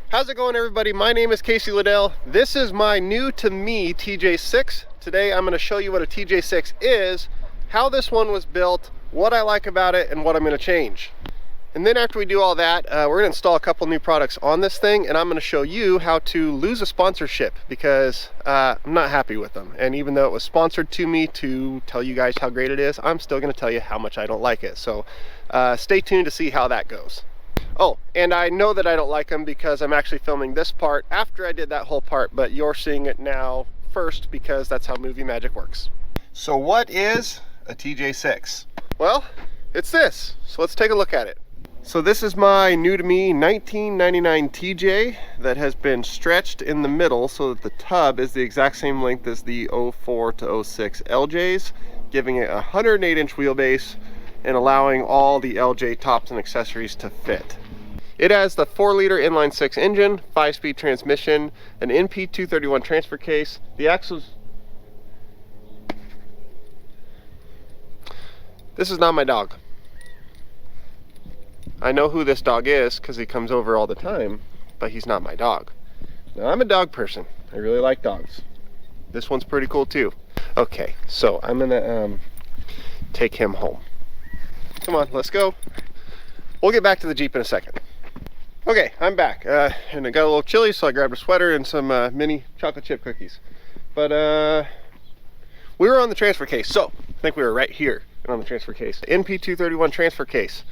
How's it going, everybody? My name is LaDelle. This is my new to me TJ-6. Today I'm going to show you what a TJ-6 is, how this one was built, what I like about it, and what I'm going to change. And then after we do all that, we're going to install a couple new products on this thing, and I'm going to show you how to lose a sponsorship because I'm not happy with them. And even though it was sponsored to me to tell you guys how great it is, I'm still going to tell you how much I don't like it. So stay tuned to see how that goes. Oh, and I know that I don't like them because I'm actually filming this part after I did that whole part, but you're seeing it now first because that's how movie magic works. So what is a TJ-6? Well, it's this. So let's take a look at it. So this is my new to me 1999 TJ that has been stretched in the middle so that the tub is the exact same length as the 04 to 06 LJs, giving it a 108-inch wheelbase and allowing all the LJ tops and accessories to fit. It has the 4-liter inline-6 engine, 5-speed transmission, an NP231 transfer case. The axles... This is not my dog. I know who this dog is because he comes over all the time, but he's not my dog. Now, I'm a dog person. I really like dogs. This one's pretty cool too. Okay, so I'm gonna take him home. Come on, let's go. We'll get back to the Jeep in a second. Okay, I'm back, and it got a little chilly, so I grabbed a sweater and some mini chocolate chip cookies. But we were on the transfer case, so I think we were right here on the transfer case. NP231 transfer case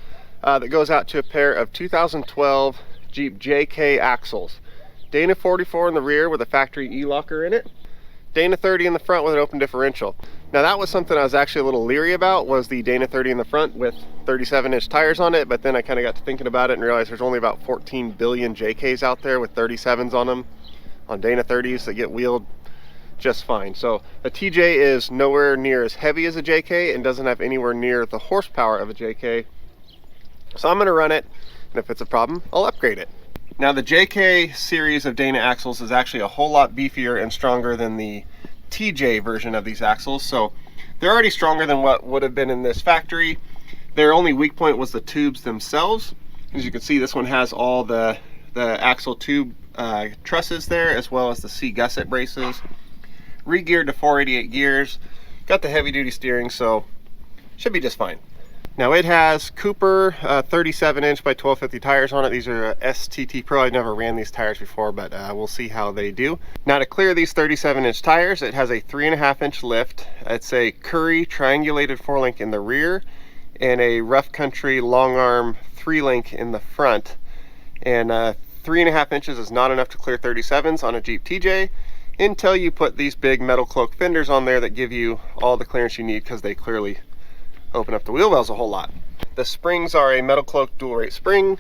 that goes out to a pair of 2012 Jeep JK axles. Dana 44 in the rear with a factory E-locker in it. Dana 30 in the front with an open differential. Now that was something I was actually a little leery about, was the Dana 30 in the front with 37-inch tires on it, but then I kind of got to thinking about it and realized there's only about 14 billion JKs out there with 37s on them, on Dana 30s that get wheeled just fine. So a TJ is nowhere near as heavy as a JK and doesn't have anywhere near the horsepower of a JK. So I'm going to run it, and if it's a problem, I'll upgrade it. Now the JK series of Dana axles is actually a whole lot beefier and stronger than the TJ version of these axles, so they're already stronger than what would have been in this factory. Their only weak point was the tubes themselves. As you can see, this one has all the axle tube trusses there, as well as the C gusset braces. Re-geared to 488 gears, got the heavy duty steering, so should be just fine. Now it has Cooper 37-inch by 1250 tires on it. These are STT Pro. I've never ran these tires before, but we'll see how they do. Now to clear these 37-inch tires, it has a 3.5-inch lift. It's a Curry triangulated 4-link in the rear and a Rough Country long arm 3-link in the front. And 3.5 inches is not enough to clear 37s on a Jeep TJ until you put these big metal cloak fenders on there that give you all the clearance you need, because they clearly open up the wheel wells a whole lot. The springs are a metal cloak dual rate spring,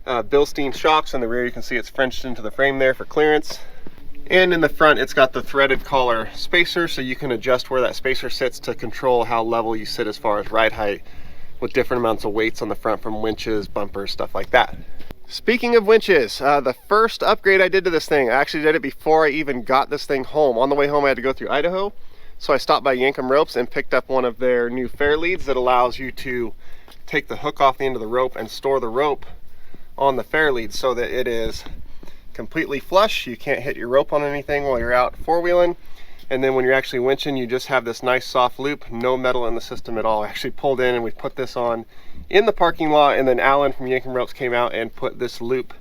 Bilstein shocks. In the rear you can see it's Frenched into the frame there for clearance, and in the front it's got the threaded collar spacer, so you can adjust where that spacer sits to control how level you sit as far as ride height, with different amounts of weights on the front from winches, bumpers, stuff like that. Speaking of winches, the first upgrade I did to this thing, I actually did it before I even got this thing home. On the way home I had to go through Idaho, so I stopped by Yankum Ropes and picked up one of their new fair leads that allows you to take the hook off the end of the rope and store the rope on the fair lead so that it is completely flush. You can't hit your rope on anything while you're out four-wheeling. And then when you're actually winching, you just have this nice soft loop, no metal in the system at all. I actually pulled in and we put this on in the parking lot, and then Alan from Yankum Ropes came out and put this loop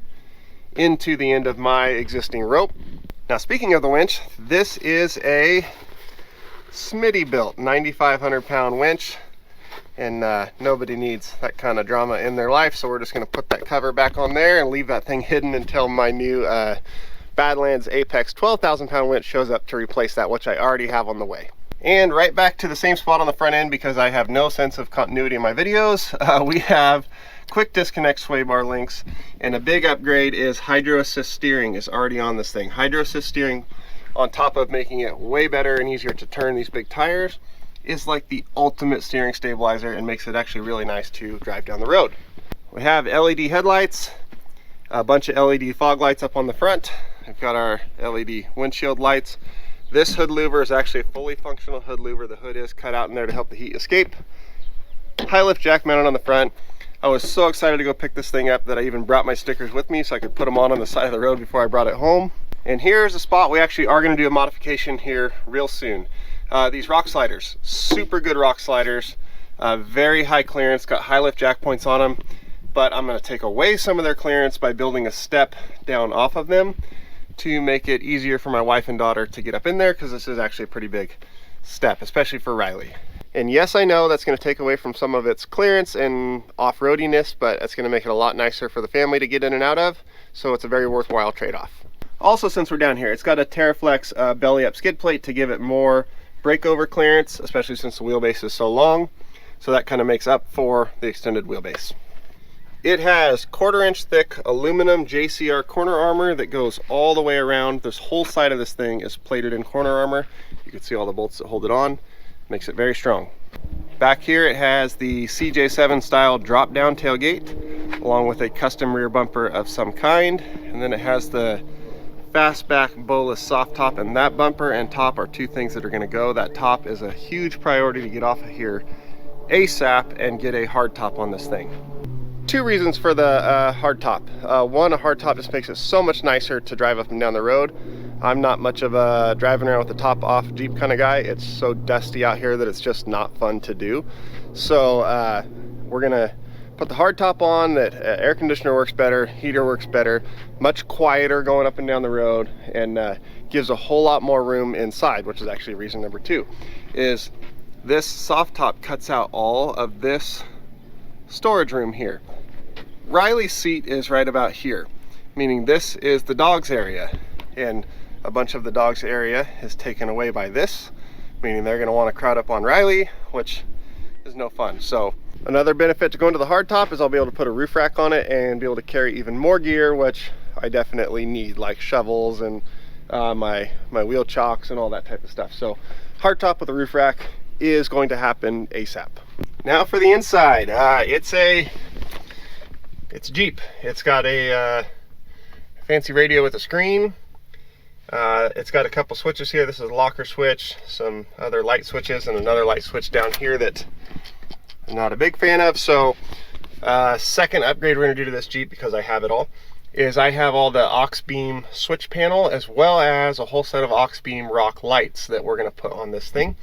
into the end of my existing rope. Now speaking of the winch, this is a Smitty built 9,500 pound winch, and nobody needs that kind of drama in their life, so we're just going to put that cover back on there and leave that thing hidden until my new Badlands Apex 12,000 pound winch shows up to replace that, which I already have on the way. And right back to the same spot on the front end, because I have no sense of continuity in my videos. We have quick disconnect sway bar links, and a big upgrade is hydro assist steering is already on this thing. Hydro assist steering, on top of making it way better and easier to turn these big tires, is like the ultimate steering stabilizer and makes it actually really nice to drive down the road. We have LED headlights, a bunch of LED fog lights up on the front. We've got our LED windshield lights. This hood louver is actually a fully functional hood louver. The hood is cut out in there to help the heat escape. High lift jack mounted on the front. I was so excited to go pick this thing up that I even brought my stickers with me so I could put them on the side of the road before I brought it home. And here's a spot we actually are going to do a modification here real soon. These rock sliders, super good rock sliders, very high clearance, got high lift jack points on them, but I'm going to take away some of their clearance by building a step down off of them to make it easier for my wife and daughter to get up in there, because this is actually a pretty big step, especially for Riley. And yes, I know that's going to take away from some of its clearance and off-roadiness, but it's going to make it a lot nicer for the family to get in and out of, so it's a very worthwhile trade-off. Also, since we're down here, it's got a TerraFlex belly up skid plate to give it more breakover clearance, especially since the wheelbase is so long, so that kind of makes up for the extended wheelbase. It has 1/4 inch thick aluminum JCR corner armor that goes all the way around. This whole side of this thing is plated in corner armor. You can see all the bolts that hold it on. Makes it very strong. Back here it has the CJ-7 style drop down tailgate along with a custom rear bumper of some kind, and then it has the fastback bolus soft top, and that bumper and top are two things that are going to go. That top is a huge priority to get off of here ASAP and get a hard top on this thing. Two reasons for the hard top. One, a hard top just makes it so much nicer to drive up and down the road. I'm not much of a driving around with the top off Jeep kind of guy. It's so dusty out here that it's just not fun to do. So we're gonna put the hard top on. That air conditioner works better, heater works better, much quieter going up and down the road, and gives a whole lot more room inside, which is actually reason number two, is this soft top cuts out all of this storage room here. Riley's seat is right about here, meaning this is the dog's area, and a bunch of the dog's area is taken away by this, meaning they're going to want to crowd up on Riley, which is no fun. So another benefit to going to the hard top is I'll be able to put a roof rack on it and be able to carry even more gear, which I definitely need, like shovels and my wheel chocks and all that type of stuff. So hard top with a roof rack is going to happen ASAP. Now for the inside, it's a Jeep. It's got a fancy radio with a screen. It's got a couple switches here. This is a locker switch, some other light switches, and another light switch down here that I'm not a big fan of. So second upgrade we're going to do to this Jeep, because I have it all, is I have all the aux beam switch panel as well as a whole set of aux beam rock lights that we're going to put on this thing.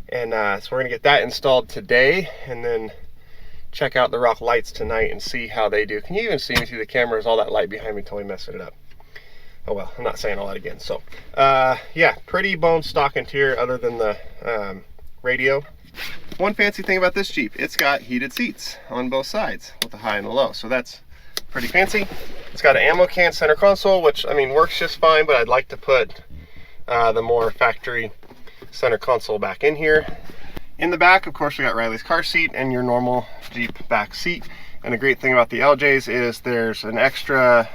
And so we're going to get that installed today and then check out the rock lights tonight and see how they do. Can you even see me through the camera? Is all that light behind me until we mess it up? Oh well, I'm not saying all that again. So yeah, pretty bone stock interior other than the radio. One fancy thing about this Jeep, it's got heated seats on both sides with the high and the low, so that's pretty fancy. It's got an ammo can center console, which I mean works just fine, but I'd like to put the more factory center console back in here. In the back, of course, we got Riley's car seat and your normal Jeep back seat. And the great thing about the LJs is there's an extra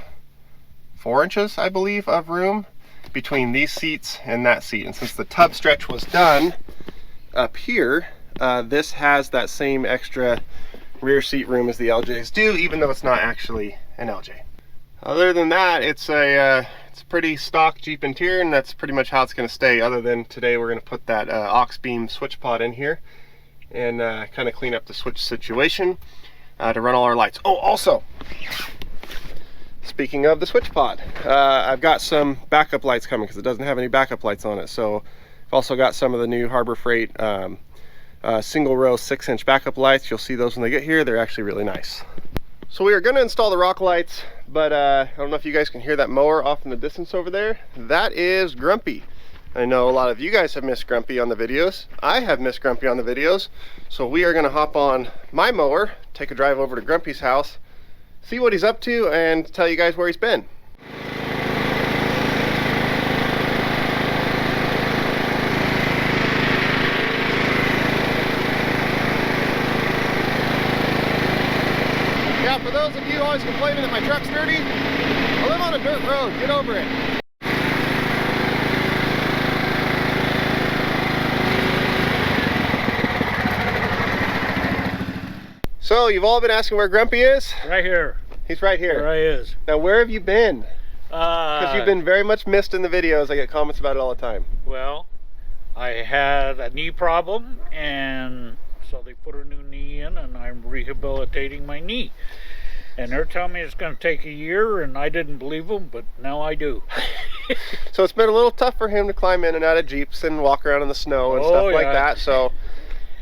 4 inches, I believe, of room between these seats and that seat. And since the tub stretch was done up here, this has that same extra rear seat room as the LJs do, even though it's not actually an LJ. Other than that, it's a pretty stock Jeep interior, and that's pretty much how it's going to stay, other than today we're going to put that aux beam switch pod in here and kind of clean up the switch situation to run all our lights. Oh, also, speaking of the switch pod, I've got some backup lights coming because it doesn't have any backup lights on it. So I've also got some of the new Harbor Freight single row 6-inch backup lights. You'll see those when they get here. They're actually really nice. So we are going to install the rock lights, but I don't know if you guys can hear that mower off in the distance over there. That is Grumpy. I know a lot of you guys have missed Grumpy on the videos. I have missed Grumpy on the videos. So we are going to hop on my mower, take a drive over to Grumpy's house, see what he's up to, and tell you guys where he's been. Yeah, for those of you always complaining that my truck's dirty, I live on a dirt road, get over it. So, you've all been asking where Grumpy is? Right here. He's right here. There he is. Now, where have you been? Because you've been very much missed in the videos. I get comments about it all the time. Well, I had a knee problem, and so they put a new knee in, and I'm rehabilitating my knee. And they're telling me it's going to take a year, and I didn't believe them, but now I do. So it's been a little tough for him to climb in and out of Jeeps and walk around in the snow and stuff like that. So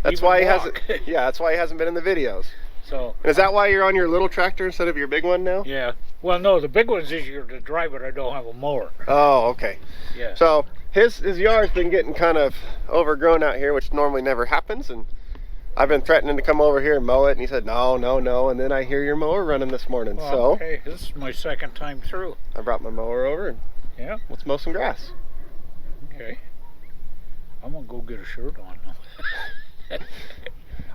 that's Even why he walk. hasn't. Yeah, that's why he hasn't been in the videos. So. And is that why you're on your little tractor instead of your big one now? Yeah. Well, no, the big one's easier to drive, but I don't have a mower. Oh, okay. Yeah. So his yard's been getting kind of overgrown out here, which normally never happens, and I've been threatening to come over here and mow it, and he said no, no, no, and then I hear your mower running this morning. Well, so okay, this is my second time through. I brought my mower over, and yeah, let's mow some grass. Okay. I'm gonna go get a shirt on now.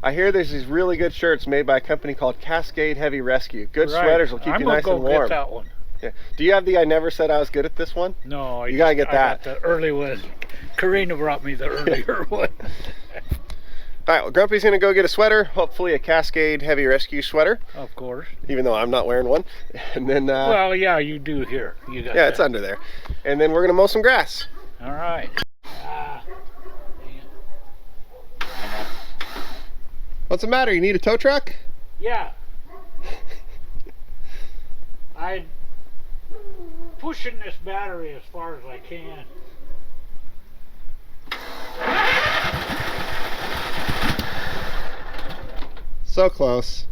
I hear there's these really good shirts made by a company called Cascade Heavy Rescue. Good Right. sweaters will keep you nice and warm. I'm gonna go get that one. Yeah. Do you have the I never said I was good at this one? No, you gotta get that. I got the early one. Karina brought me the earlier one. All right, well, Grumpy's gonna go get a sweater, hopefully a Cascade Heavy Rescue sweater. Of course. Even though I'm not wearing one. And then well, yeah, you do here. You got yeah, it's under there. And then we're gonna mow some grass. All right. What's the matter? You need a tow truck? Yeah. I'm pushing this battery as far as I can. So close.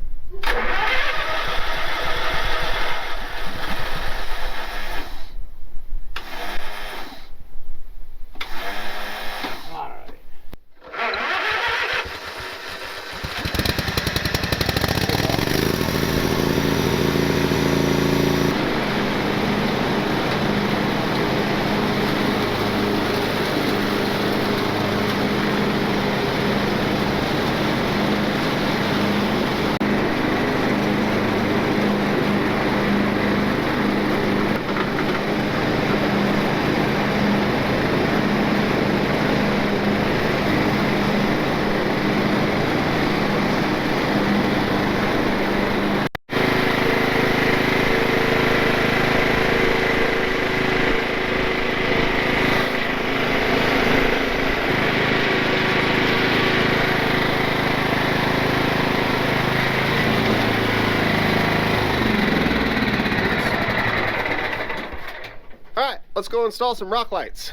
Let's go install some rock lights.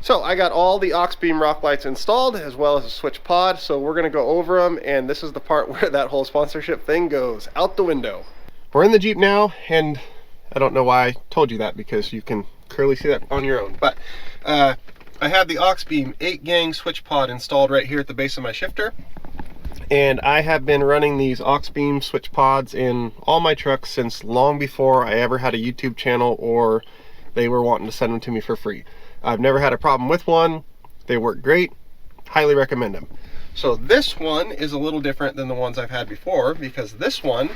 So I got all the aux beam rock lights installed as well as a switch pod, so we're gonna go over them, and this is the part where that whole sponsorship thing goes out the window. We're in the Jeep now, and I don't know why I told you that because you can clearly see that on your own, but I have the aux beam 8-gang switch pod installed right here at the base of my shifter, and I have been running these aux beam switch pods in all my trucks since long before I ever had a YouTube channel or they were wanting to send them to me for free. I've never had a problem with one. They work great. Highly recommend them. So this one is a little different than the ones I've had before because this one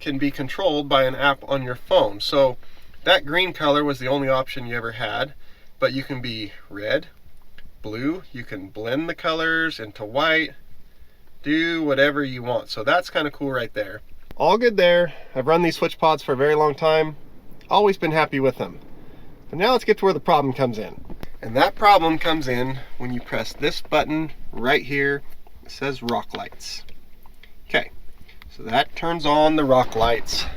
can be controlled by an app on your phone. So that green color was the only option you ever had, but you can be red, blue, you can blend the colors into white, do whatever you want. So that's kind of cool right there. All good there. I've run these switch pods for a very long time. Always been happy with them. But now let's get to where the problem comes in. And that problem comes in when you press this button right here. It says rock lights. Okay, so that turns on the rock lights.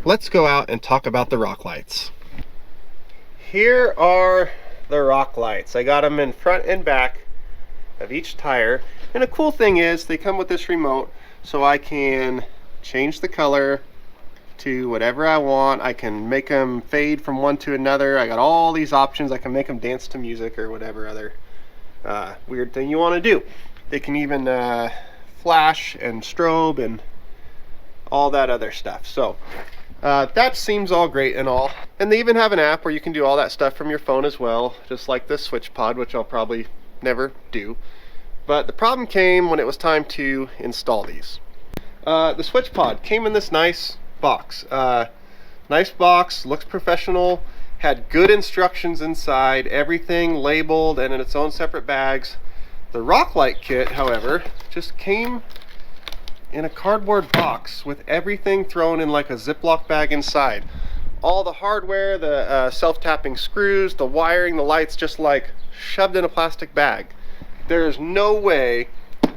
Let's go out and talk about the rock lights. Here are the rock lights. I got them in front and back of each tire. And the cool thing is they come with this remote, so I can change the color to whatever I want. I can make them fade from one to another. I got all these options. I can make them dance to music or whatever other weird thing you want to do. They can even flash and strobe and all that other stuff. So that seems all great and all. And they even have an app where you can do all that stuff from your phone as well, just like this switch pod, which I'll probably never do. But the problem came when it was time to install these. The switch pod came in this nice box. Nice box, looks professional, had good instructions inside, everything labeled and in its own separate bags. The rock light kit, however, just came in a cardboard box with everything thrown in like a Ziploc bag inside. All the hardware, the self-tapping screws, the wiring, the lights, just like shoved in a plastic bag. There is no way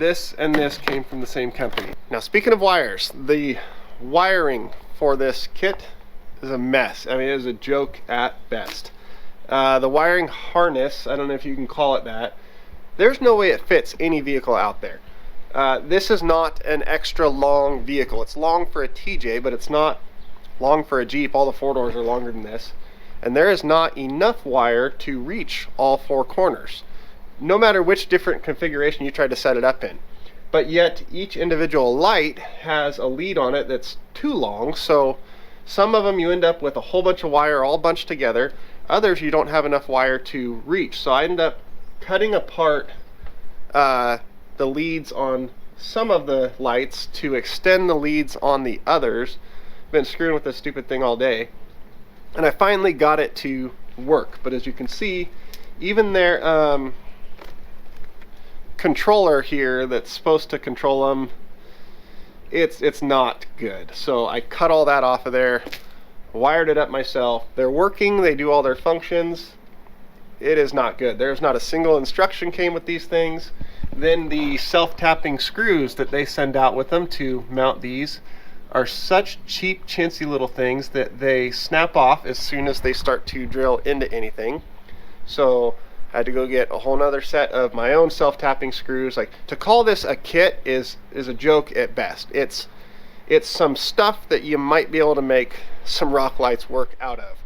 This and this came from the same company. Now, speaking of wires, the wiring for this kit is a mess. I mean, it is a joke at best. The wiring harness, I don't know if you can call it that, there's no way it fits any vehicle out there. This is not an extra long vehicle. It's long for a TJ, but it's not long for a Jeep. All the 4-doors are longer than this. And there is not enough wire to reach all 4 corners, no matter which different configuration you try to set it up in. But yet each individual light has a lead on it that's too long, so some of them you end up with a whole bunch of wire all bunched together. Others you don't have enough wire to reach. So I end up cutting apart the leads on some of the lights to extend the leads on the others. Been screwing with this stupid thing all day, and I finally got it to work. But as you can see, even their controller here that's supposed to control them, it's not good. So I cut all that off of there, wired it up myself. They're working, they do all their functions. It is not good. There's not a single instruction came with these things. Then the self-tapping screws that they send out with them to mount these are such cheap, chintzy little things that they snap off as soon as they start to drill into anything. So I had to go get a whole nother set of my own self-tapping screws. Like, to call this a kit is a joke at best. It's some stuff that you might be able to make some rock lights work out of,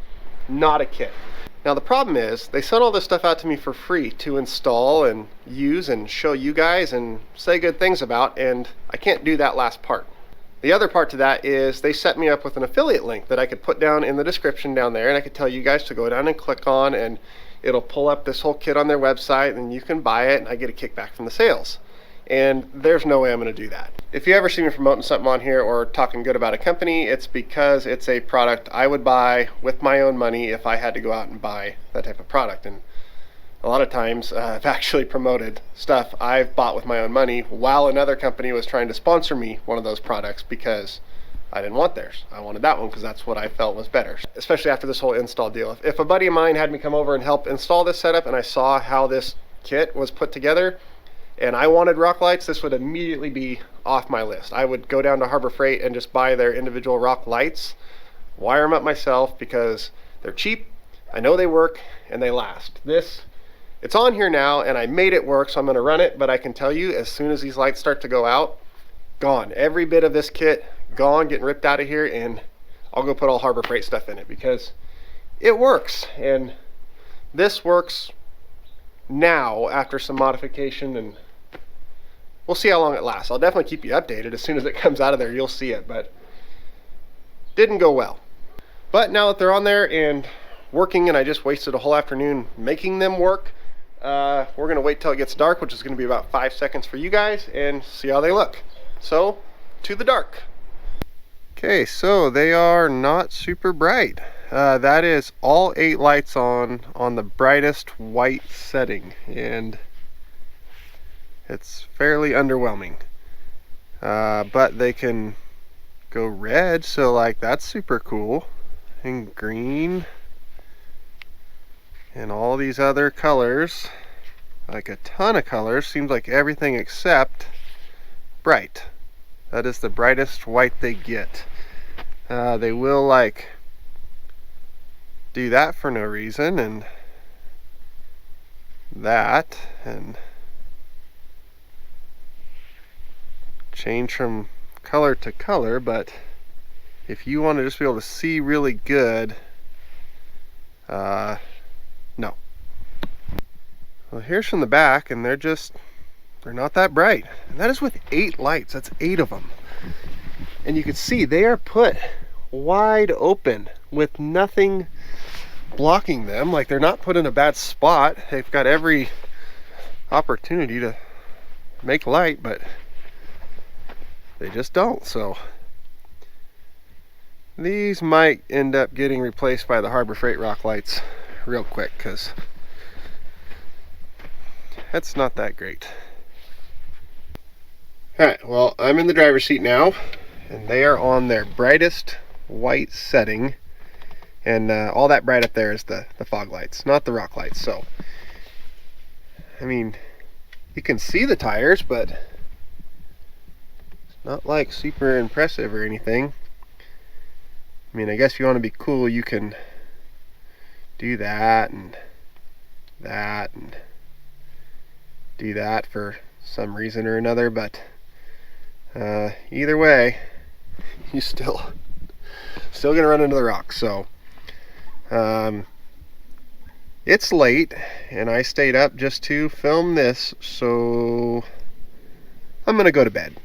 not a kit. Now the problem is, they sent all this stuff out to me for free to install and use and show you guys and say good things about, and I can't do that last part. The other part to that is they set me up with an affiliate link that I could put down in the description down there, and I could tell you guys to go down and click on, and it'll pull up this whole kit on their website, and you can buy it, and I get a kickback from the sales. And there's no way I'm going to do that. If you ever see me promoting something on here or talking good about a company, it's because it's a product I would buy with my own money if I had to go out and buy that type of product. And a lot of times I've actually promoted stuff I've bought with my own money while another company was trying to sponsor me one of those products because I didn't want theirs. I wanted that one because that's what I felt was better, especially after this whole install deal. If a buddy of mine had me come over and help install this setup and I saw how this kit was put together and I wanted rock lights, this would immediately be off my list. I would go down to Harbor Freight and just buy their individual rock lights, wire them up myself because they're cheap, I know they work, and they last. It's on here now and I made it work, so I'm going to run it, but I can tell you as soon as these lights start to go out, gone. Every bit of this kit gone, getting ripped out of here, and I'll go put all Harbor Freight stuff in it because it works. And this works now after some modification, and we'll see how long it lasts. I'll definitely keep you updated. As soon as it comes out of there, you'll see it, but didn't go well. But now that they're on there and working, and I just wasted a whole afternoon making them work, we're going to wait till it gets dark, which is going to be about 5 seconds for you guys, and see how they look. So, to the dark. Okay, so they are not super bright. That is all 8 lights on the brightest white setting, and it's fairly underwhelming. But they can go red, so like that's super cool, and green, and all these other colors, like a ton of colors. Seems like everything except bright. That is the brightest white they get. They will like do that for no reason, and that, and change from color to color. But if you want to just be able to see really good, no. Well, here's from the back, and they're not that bright, and that is with 8 lights. That's 8 of them, and you can see they are put wide open with nothing blocking them. Like, they're not put in a bad spot. They've got every opportunity to make light, but they just don't. So these might end up getting replaced by the Harbor Freight rock lights real quick, because that's not that great. Alright, well, I'm in the driver's seat now, and they are on their brightest white setting, and all that bright up there is the fog lights, not the rock lights. So I mean, you can see the tires, but Not like super impressive or anything. I mean, I guess if you want to be cool, you can do that and do that for some reason or another, but either way, you still gonna run into the rocks. So it's late and I stayed up just to film this, so I'm gonna go to bed.